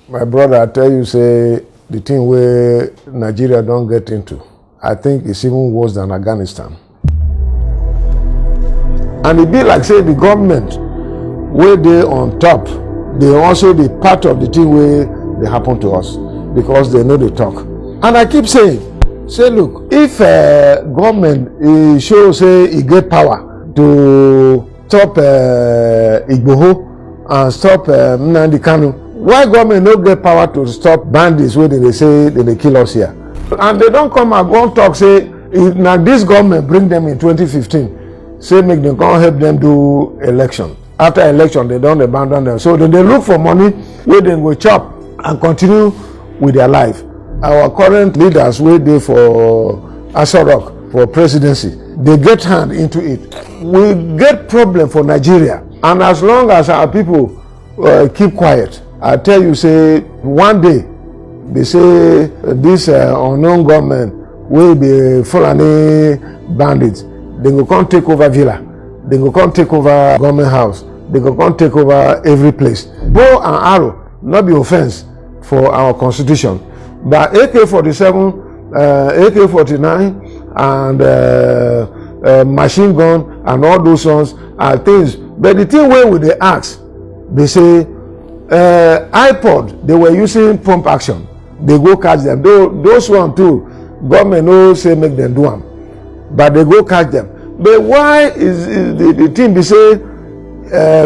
My brother, I tell you, say the thing where Nigeria don't get into, I think it's even worse than Afghanistan. And it be like say the government where they on top, they also be part of the thing where they happen to us because they know they talk. And I keep saying, say look, if government show say it get power to stop Igboho and stop Nnamdi Kanu, why government no get power to stop bandits where they say they kill us here? And they don't come and go and talk say now this government bring them in 2015, say make them come help them do election. After election they don't abandon them, so then they look for money where they go chop and continue with their life. Our current leaders where they for Aso Rock for presidency, they get hand into it. We get problem for Nigeria, and as long as our people keep quiet, I tell you, say one day they say this unknown government will be Fulani bandits. They go come take over villa. They go come take over government house. They go come take over every place. Bow and arrow, not be offense for our constitution. But AK-47, AK-49, and machine gun and all those ones are things. But the thing where they ask, they say iPod, they were using pump action. They go catch them. Those one too, government no say make them do them, but they go catch them. But why is the thing they say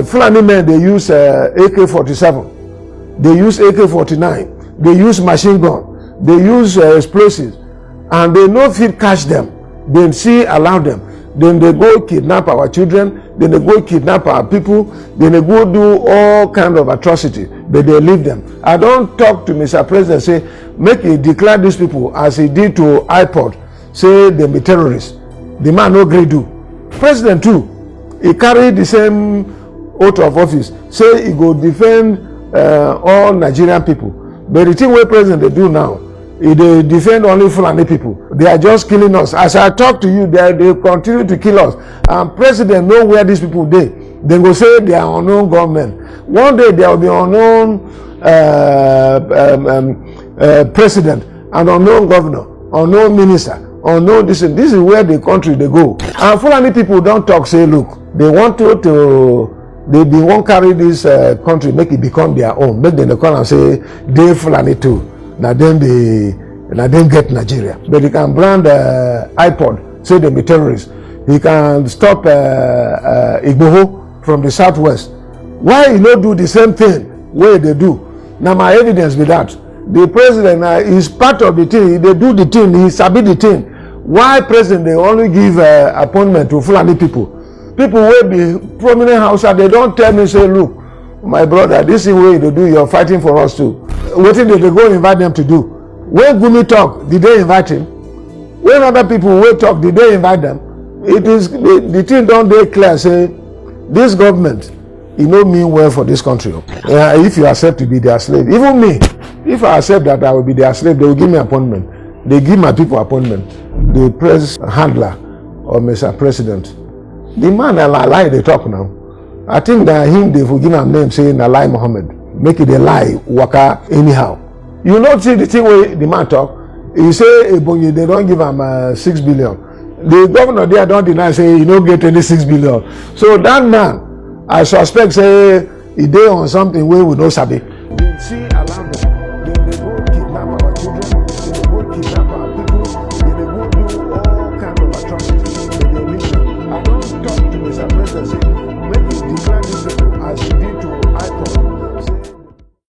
Fulani men they use AK-47, they use AK-49, they use machine gun, they use explosives, and they no fit catch them. Then see allow them. Then they go kidnap our children. Then they go kidnap our people. Then they go do all kind of atrocity. But they leave them. I don't talk to Mr. President say make he declare these people as he did to iPod. Say they be terrorists. The man no gree do. President too, he carry the same oath of office. Say he go defend all Nigerian people. But the thing where president they do now, they defend only Fulani people. They are just killing us. As I talk to you, they continue to kill us. And president know where these people dey. They go say they are unknown government. One day there will be unknown president, and unknown governor, unknown minister, unknown this. This is where the country they go. And Fulani people don't talk. Say look, they want they won't carry this country, make it become their own. Make them come and say they Fulani too. Now then get Nigeria. But he can brand iPod, say they be terrorists. He can stop Igboho from the southwest. Why he not do the same thing where they do? Now my evidence with that. The president is part of the thing. They do the thing. He sabi the thing. Why president they only give appointment to Fulani people? People will be prominent household. They don't tell me say look, my brother, this is way they do. You're fighting for us too. What did they go invite them to do? When Gumi talk, did they invite him? When other people will talk, did they invite them? It is the thing don't they clear say this government, it no mean well for this country. If you accept to be their slave, even me, if I accept that I will be their slave, they will give me appointment. They give my people appointment. The press handler or Mr. President, the man I lie they talk now. I think that him they will give him name saying Alai Mohammed. Make it a lie, waka anyhow. You not see the thing where the man talk. He say Ebonyi they don't give him 6 billion. The governor there don't deny say he don't get any 6 billion. So that man, I suspect say he dey on something where we no sabi. They see around them. They go kidnap our children. They go kidnap our people. They go do all kind of atrocities. They leave them. I don't talk to Mr. President say